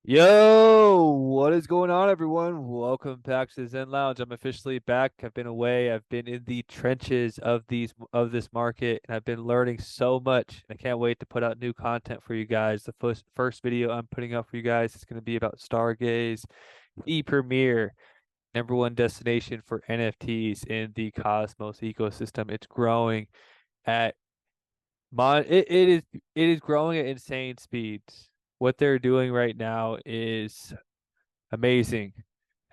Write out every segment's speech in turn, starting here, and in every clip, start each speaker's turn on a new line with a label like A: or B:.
A: Yo, what is going on, everyone? Welcome back to the Zen Lounge. I'm officially back. I've been away. I've been in the trenches of this market, and I've been learning so much. And I can't wait to put out new content for you guys. The first video I'm putting out for you guys is going to be about Stargaze, the premier #1 destination for NFTs in the Cosmos ecosystem. It's growing at it is growing at insane speeds. What they're doing right now is amazing.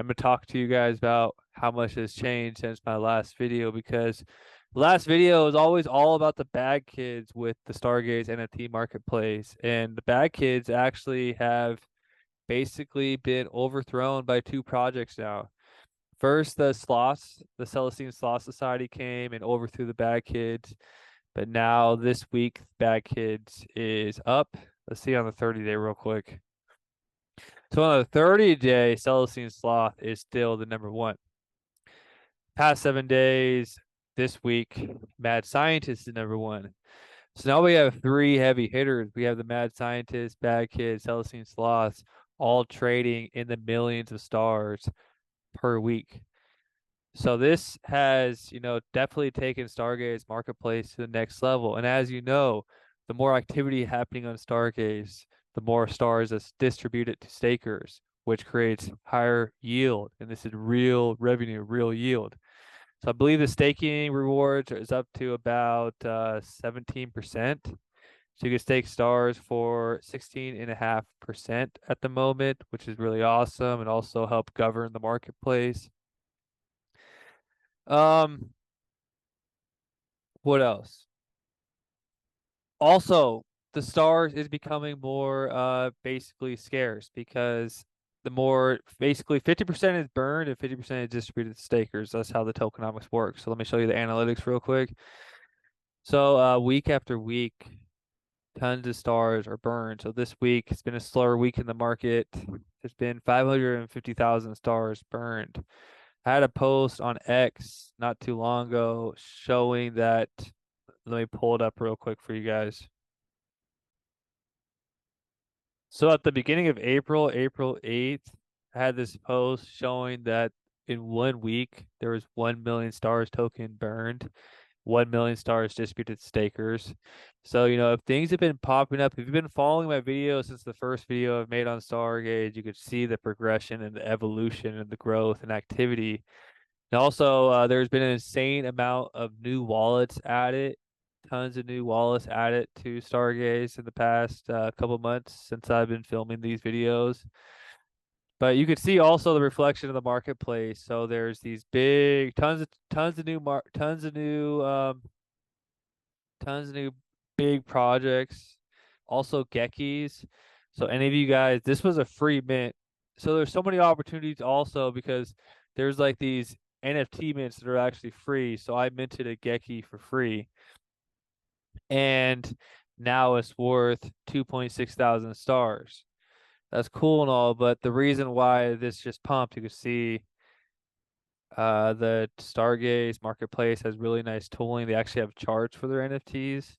A: I'm gonna talk to you guys about how much has changed since my last video because the last video is always all about the bad kids with the Stargaze NFT marketplace, and the bad kids actually have basically been overthrown by two projects now. First, the Sloths, the Celestine Sloth Society came and overthrew the bad kids, but now this week, bad kids is up. Let's see on the 30-day real quick. So on the 30-day, Celestine Sloth is still the #1. Past 7 days, this week, Mad Scientist is #1. So now we have three heavy hitters. We have the Mad Scientist, Bad Kids, Celestine Sloths, all trading in the millions of stars per week. So this has, definitely taken Stargaze Marketplace to the next level. And as you know, the more activity happening on Stargaze, the more stars that's distributed to stakers, which creates higher yield. And this is real revenue, real yield. So I believe the staking rewards is up to about 17%. So you can stake stars for 16.5% at the moment, which is really awesome and also help govern the marketplace. Um, what else? Also, the stars is becoming more basically scarce because the more basically 50% is burned and 50% is distributed to stakers. That's how the tokenomics works. So let me show you the analytics real quick. So week after week, tons of stars are burned. So this week it's been a slower week in the market. There's been 550,000 stars burned. I had a post on X not too long ago showing that. Let me pull it up real quick for you guys. So at the beginning of April, April 8th, I had this post showing that in 1 week there was 1 million stars token burned, 1 million stars distributed to stakers. So, if things have been popping up, if you've been following my video since the first video I've made on Stargaze, you could see the progression and the evolution and the growth and activity. And also, there's been an insane amount of new wallets added, tons of new wallets added to Stargaze in the past couple months since I've been filming these videos. But you could see also the reflection of the marketplace. So there's these big tons of new big projects. Also Gekkies. So any of you guys, this was a free mint. So there's so many opportunities also because there's like these NFT mints that are actually free. So I minted a Gekki for free. And now it's worth 2.6 thousand stars. That's cool and all, but the reason why this just pumped, you can see the Stargaze marketplace has really nice tooling. They actually have charts for their NFTs.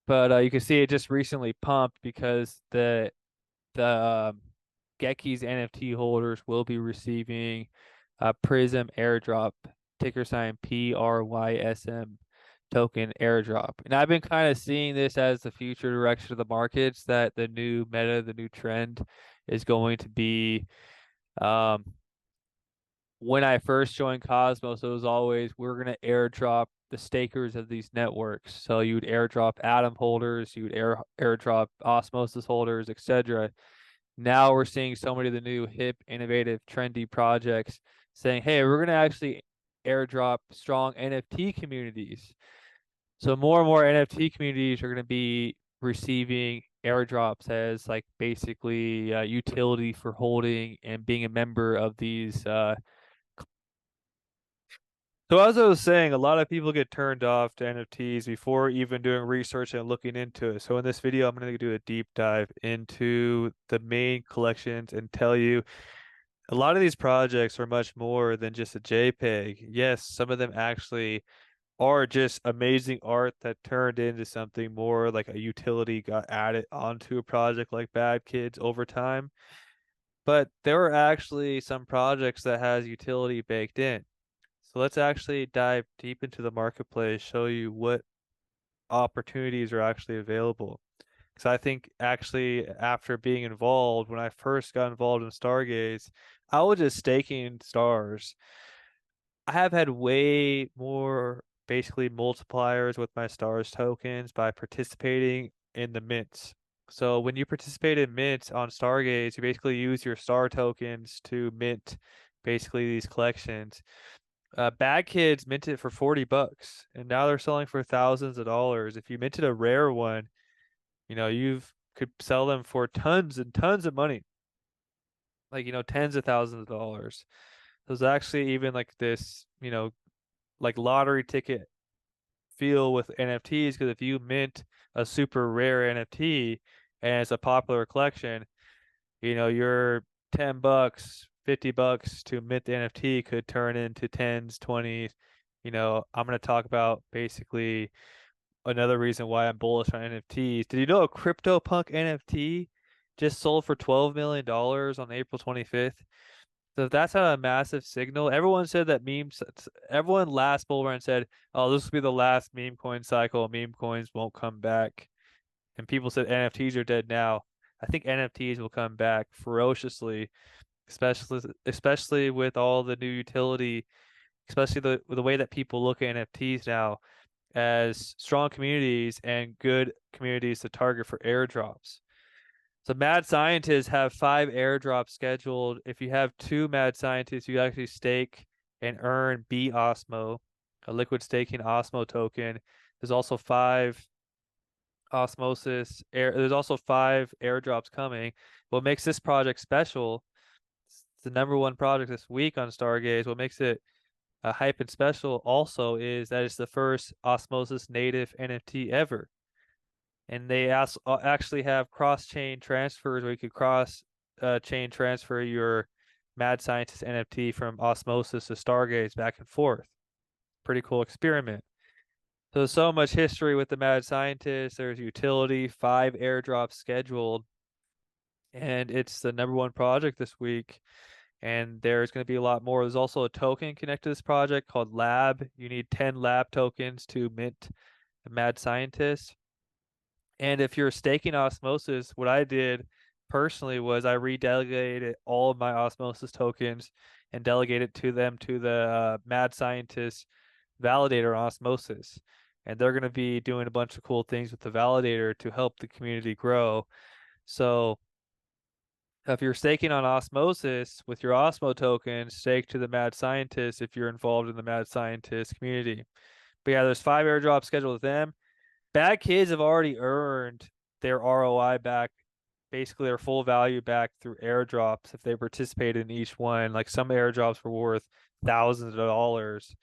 A: But you can see it just recently pumped because the Gekkies NFT holders will be receiving a Prism airdrop, ticker sign PRYSM token airdrop. And I've been kind of seeing this as the future direction of the markets, that the new meta, the new trend is going to be um when I first joined Cosmos, it was always we're gonna airdrop the stakers of these networks. So you would airdrop Atom holders, you would airdrop Osmosis holders, etc. Now we're seeing so many of the new hip, innovative, trendy projects saying, hey, we're gonna actually airdrop strong NFT communities. So more and more NFT communities are gonna be receiving airdrops as like basically utility for holding and being a member of these So as I was saying, a lot of people get turned off to NFTs before even doing research and looking into it. So in this video, I'm going to do a deep dive into the main collections and tell you a lot of these projects are much more than just a JPEG. Yes, some of them actually or just amazing art that turned into something more like a utility got added onto a project like Bad Kids over time. But there are actually some projects that has utility baked in. So let's actually dive deep into the marketplace, show you what opportunities are actually available. Because I think actually after being involved, when I first got involved in Stargaze, I was just staking stars. I have had way more basically multipliers with my stars tokens by participating in the mints. So when you participate in mints on Stargaze, you basically use your star tokens to mint basically these collections. Bad Kids minted for 40 bucks, and now they're selling for thousands of dollars. If you minted a rare one, you could sell them for tons and tons of money, like, tens of thousands of dollars. There's actually even like this, like lottery ticket feel with NFTs because if you mint a super rare NFT and it's a popular collection, your 10 bucks, 50 bucks to mint the NFT could turn into tens, 20s. I'm going to talk about basically another reason why I'm bullish on NFTs. Did you know a CryptoPunk NFT just sold for $12 million on April 25th? So if that's not a massive signal, everyone said that memes, everyone last bull run said, oh, this will be the last meme coin cycle. Meme coins won't come back. And people said NFTs are dead now. I think NFTs will come back ferociously, especially with all the new utility, especially the way that people look at NFTs now as strong communities and good communities to target for airdrops. So mad scientists have 5 airdrops scheduled. If you have 2 mad scientists, you actually stake and earn B Osmo, a liquid staking Osmo token. There's also there's also 5 airdrops coming. What makes this project special, it's the #1 project this week on Stargaze. What makes it hype and special also is that it's the first Osmosis native NFT ever. And they actually have cross-chain transfers where you could cross chain transfer your Mad Scientist NFT from Osmosis to Stargaze back and forth. Pretty cool experiment. So there's so much history with the Mad Scientist. There's utility, 5 airdrops scheduled, and it's the #1 project this week. And there's going to be a lot more. There's also a token connected to this project called Lab. You need 10 Lab tokens to mint the Mad Scientist. And if you're staking Osmosis, what I did personally was I redelegated all of my Osmosis tokens and delegated to them to the Mad Scientist validator on Osmosis. And they're going to be doing a bunch of cool things with the validator to help the community grow. So if you're staking on Osmosis with your Osmo token, stake to the Mad Scientist if you're involved in the Mad Scientist community. But yeah, there's 5 airdrops scheduled with them. Bad Kids have already earned their ROI back, basically their full value back through airdrops if they participated in each one. Like some airdrops were worth thousands of dollars.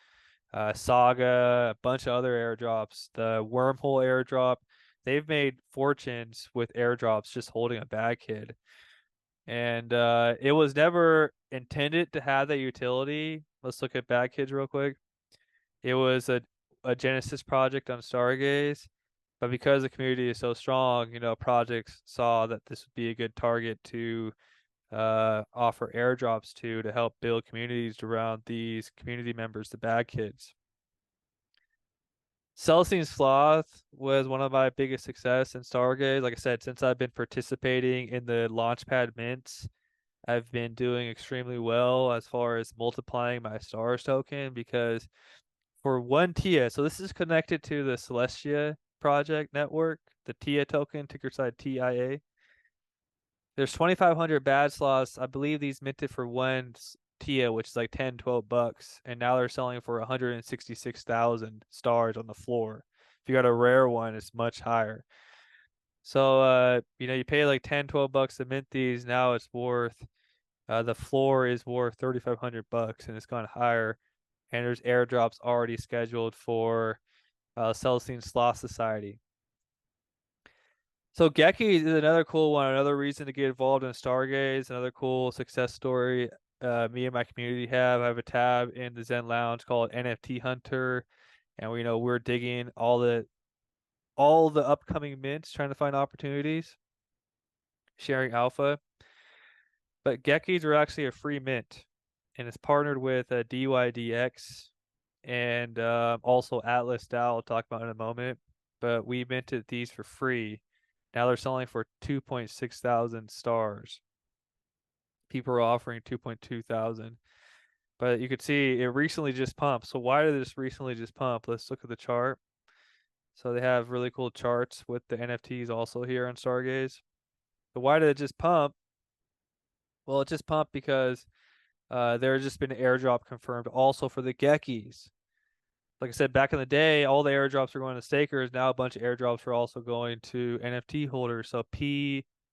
A: Saga, a bunch of other airdrops, the Wormhole airdrop, they've made fortunes with airdrops just holding a Bad Kid. And it was never intended to have that utility. Let's look at Bad Kids real quick. It was a Genesis project on Stargaze, but because the community is so strong, projects saw that this would be a good target to offer airdrops to help build communities around these community members, the Bad Kids. Celestine Sloth was one of my biggest success in Stargaze. Like I said, since I've been participating in the Launchpad mints, I've been doing extremely well as far as multiplying my stars token because for one TIA, so this is connected to the Celestia project network, the TIA token, ticker side TIA. There's 2,500 bad slots. I believe these minted for one TIA, which is like 10, 12 bucks. And now they're selling for 166,000 stars on the floor. If you got a rare one, it's much higher. So, you pay like 10, 12 bucks to mint these. Now it's worth, the floor is worth 3,500 bucks and it's gone higher. And there's airdrops already scheduled for Celestine Sloth Society. So Geki is another cool one, another reason to get involved in Stargaze, another cool success story me and my community have. I have a tab in the Zen Lounge called NFT Hunter, and we're digging all the upcoming mints, trying to find opportunities, sharing alpha. But Geckies are actually a free mint, and it's partnered with DYDX and also Atlas DAO. I'll talk about in a moment. But we minted these for free. Now they're selling for 2.6 thousand stars. People are offering 2.2 thousand. But you could see it recently just pumped. So why did this recently just pump? Let's look at the chart. So they have really cool charts with the NFTs also here on Stargaze. But why did it just pump? Well, it just pumped because there's just been an airdrop confirmed also for the Geckies. Like I said, back in the day, all the airdrops were going to stakers. Now a bunch of airdrops are also going to NFT holders. So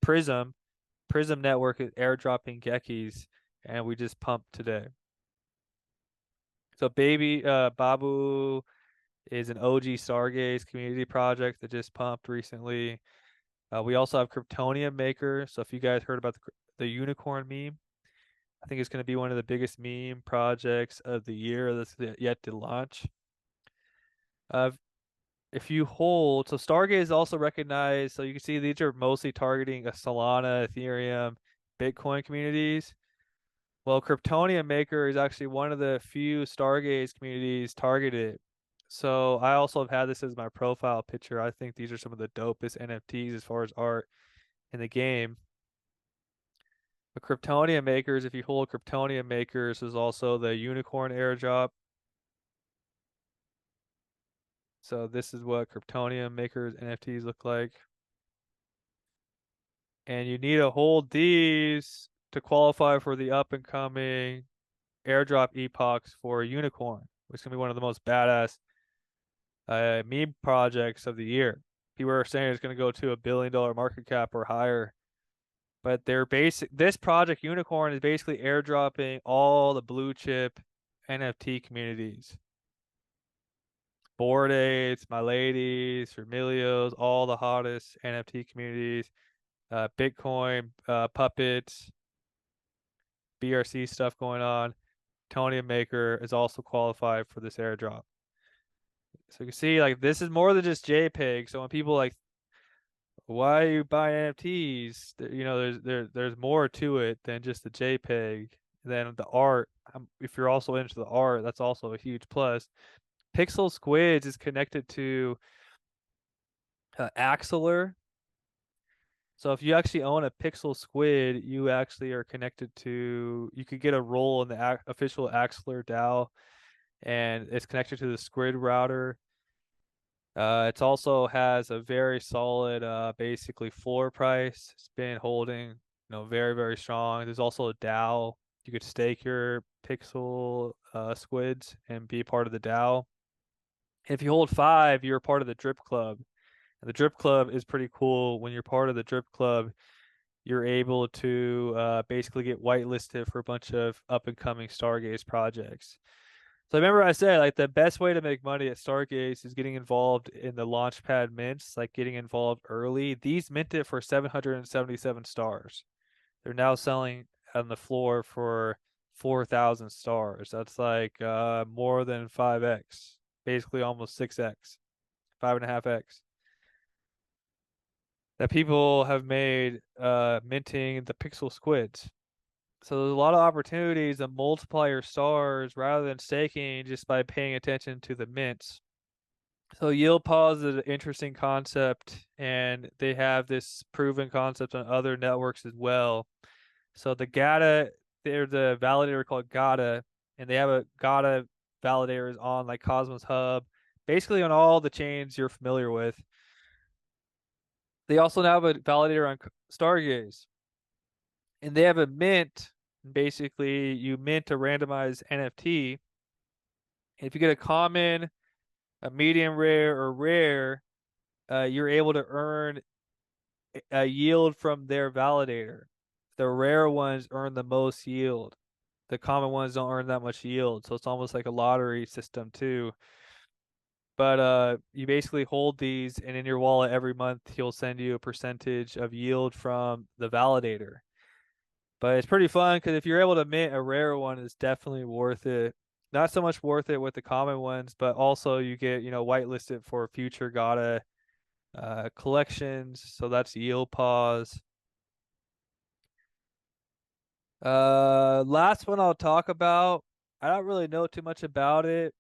A: Prism Network is airdropping Geckies, and we just pumped today. So Baby Babu is an OG Stargaze community project that just pumped recently. We also have Kryptonium Maker. So if you guys heard about the unicorn meme, I think it's going to be one of the biggest meme projects of the year that's yet to launch. Uh, if you hold, so Stargaze is also recognized. So you can see these are mostly targeting a Solana, Ethereum, Bitcoin communities. Well, Kryptonium Maker is actually one of the few Stargaze communities targeted. So I also have had this as my profile picture. I think these are some of the dopest NFTs as far as art in the game. But Kryptonium Makers, if you hold Kryptonium Makers, is also the unicorn airdrop. So this is what Kryptonium Makers NFTs look like. And you need to hold these to qualify for the up and coming airdrop epochs for Unicorn, which is gonna be one of the most badass meme projects of the year. People are saying it's gonna go to $1 billion market cap or higher. But this project Unicorn is basically airdropping all the blue chip NFT communities. Bored Apes, My Ladies, Vermilios, all the hottest NFT communities, Bitcoin, Puppets, BRC stuff going on. Tony Maker is also qualified for this airdrop. So you can see like this is more than just JPEG. So when people like, why are you buying NFTs? There's more to it than just the JPEG. Then the art. If you're also into the art, that's also a huge plus. Pixel Squids is connected to Axeler. So if you actually own a Pixel Squid, you actually are connected to. You could get a role in the official Axeler DAO, and it's connected to the Squid router. It also has a very solid, basically floor price. It's been holding, very, very strong. There's also a DAO. You could stake your pixel squids and be part of the DAO. If you hold 5, you're part of the Drip Club. And the Drip Club is pretty cool. When you're part of the Drip Club, you're able to basically get whitelisted for a bunch of up and coming Stargaze projects. So remember I said like the best way to make money at Stargaze is getting involved in the Launchpad mints, like getting involved early. These minted for 777 stars. They're now selling on the floor for 4,000 stars. That's like more than 5x, basically almost 6x, 5.5x. That people have made minting the pixel squids. So there's a lot of opportunities to multiply your stars rather than staking just by paying attention to the mints. So yield pause is an interesting concept, and they have this proven concept on other networks as well. So the GATA, there's a validator called GATA, and they have a GATA validators on like Cosmos Hub, basically on all the chains you're familiar with. They also now have a validator on Stargaze, and they have a mint. Basically, you mint a randomized NFT. If you get a common, a medium rare, or rare, you're able to earn a yield from their validator. The rare ones earn the most yield. The common ones don't earn that much yield, so it's almost like a lottery system too. But you basically hold these, and in your wallet every month he'll send you a percentage of yield from the validator. But it's pretty fun because if you're able to mint a rare one, it's definitely worth it. not so much worth it with the common ones, but also you get, whitelisted for future Gata collections. So that's yield pause. Last one I'll talk about. I don't really know too much about it.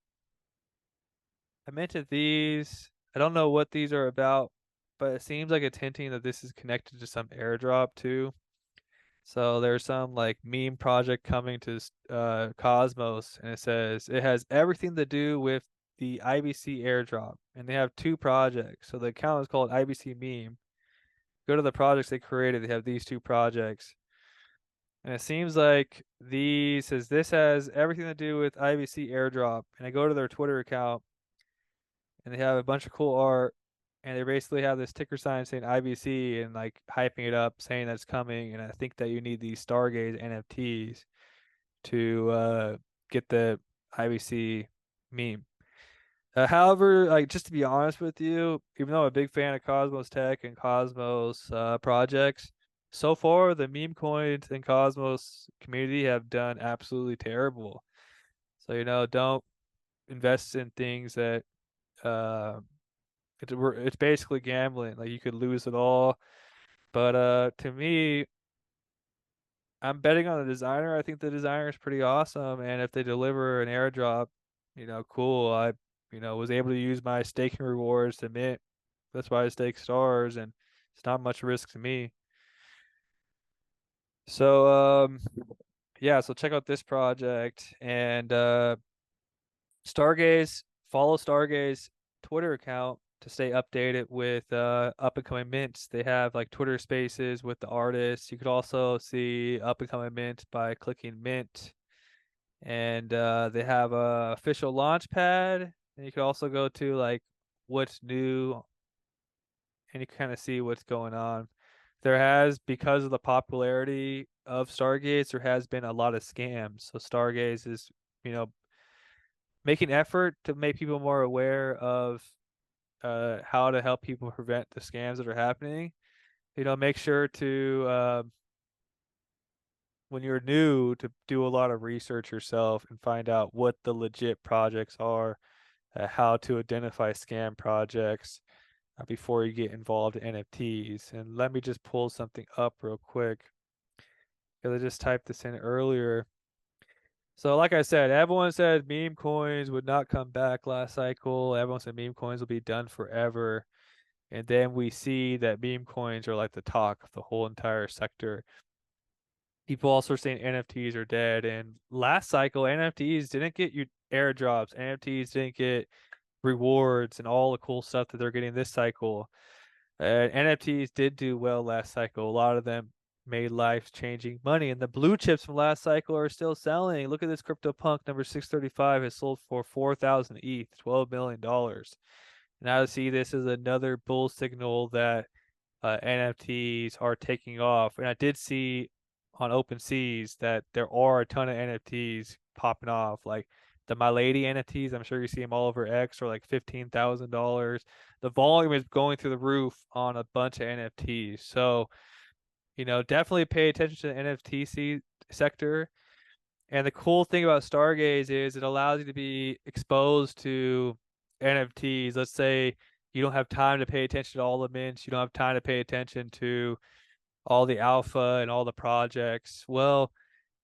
A: I mentioned these. I don't know what these are about, but it seems like it's hinting that this is connected to some airdrop too. So there's some like meme project coming to Cosmos, and it says it has everything to do with the IBC airdrop, and they have two projects. So the account is called IBC Meme. Go to the projects they created. They have these two projects, and it seems like these says this has everything to do with IBC airdrop. And I go to their Twitter account, and they have a bunch of cool art, and they basically have this ticker sign saying IBC and like hyping it up, saying that's coming. And I think that you need these Stargaze NFTs to get the IBC meme. However, like just to be honest with you, even though I'm a big fan of Cosmos Tech and Cosmos projects, so far the meme coins and Cosmos community have done absolutely terrible. So don't invest in things that uh, it's basically gambling. Like you could lose it all. But to me, I'm betting on the designer. I think the designer is pretty awesome, and if they deliver an airdrop, cool. I, was able to use my staking rewards to mint. That's why I stake stars, and it's not much risk to me. So yeah. So check out this project and Stargaze. Follow Stargaze Twitter account to stay updated with up and coming mints. They have like Twitter Spaces with the artists. You could also see up and coming mint by clicking mint, and they have a official launch pad. And you could also go to like what's new, and you kind of see what's going on. There has, because of the popularity of Stargaze, there has been a lot of scams. So Stargaze is, you know, making effort to make people more aware of how to help people prevent the scams that are happening. Make sure to when you're new to do a lot of research yourself and find out what the legit projects are, how to identify scam projects before you get involved in NFTs. And let me just pull something up real quick because I just typed this in earlier. So, like I said, everyone said meme coins would not come back last cycle. Everyone said meme coins will be done forever. And then we see that meme coins are like the talk of the whole entire sector. People also are saying NFTs are dead. And last cycle, NFTs didn't get you airdrops. NFTs didn't get rewards and all the cool stuff that they're getting this cycle. NFTs did do well last cycle. A lot of them made life changing money, and the blue chips from last cycle are still selling. Look at this CryptoPunk number 635 has sold for 4,000 ETH, $12 million. Now to see this is another bull signal that NFTs are taking off. And I did see on OpenSeas that there are a ton of NFTs popping off, like the My Lady NFTs. I'm sure you see them all over X are like $15,000. The volume is going through the roof on a bunch of NFTs. So, definitely pay attention to the NFT sector. And the cool thing about Stargaze is it allows you to be exposed to NFTs. Let's say you don't have time to pay attention to all the mints, you don't have time to pay attention to all the alpha and all the projects. Well,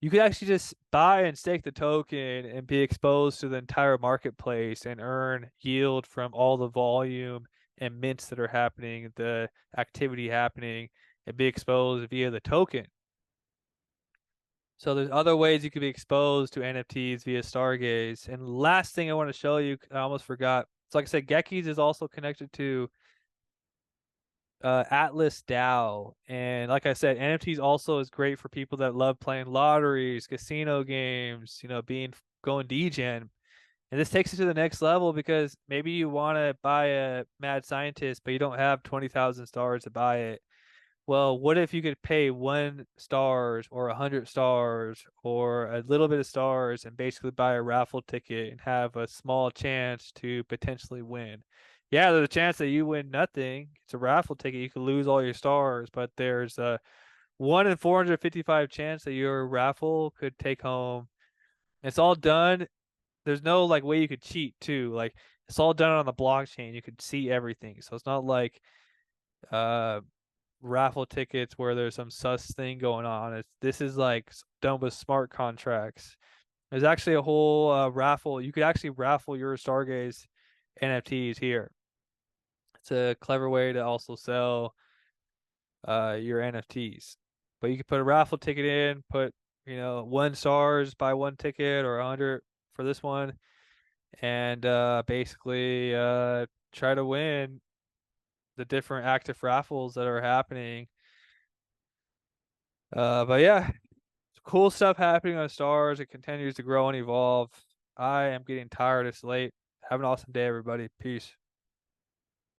A: you could actually just buy and stake the token and be exposed to the entire marketplace and earn yield from all the volume and mints that are happening, the activity happening, and be exposed via the token. So there's other ways you could be exposed to NFTs via Stargaze. And last thing I want to show you, I almost forgot. So like I said, Geki's is also connected to Atlas DAO. And like I said, NFTs also is great for people that love playing lotteries, casino games, going degen. And this takes it to the next level because maybe you want to buy a mad scientist, but you don't have 20,000 stars to buy it. Well, what if you could pay 1 stars or 100 stars or a little bit of stars and basically buy a raffle ticket and have a small chance to potentially win? Yeah, there's a chance that you win nothing. It's a raffle ticket. You could lose all your stars, but there's a 1 in 455 chance that your raffle could take home. It's all done. there's no like way you could cheat too. Like it's all done on the blockchain. You could see everything. So it's not like uh raffle tickets where there's some sus thing going on. This is like done with smart contracts. There's actually a whole raffle. You could actually raffle your Stargaze NFTs here. It's a clever way to also sell your NFTs. But you could put a raffle ticket in, put 1 stars, buy 1 ticket or 100 for this one, and basically try to win the different active raffles that are happening. But yeah, cool stuff happening on Stars. It continues to grow and evolve. I am getting tired. It's late. Have an awesome day, everybody. Peace.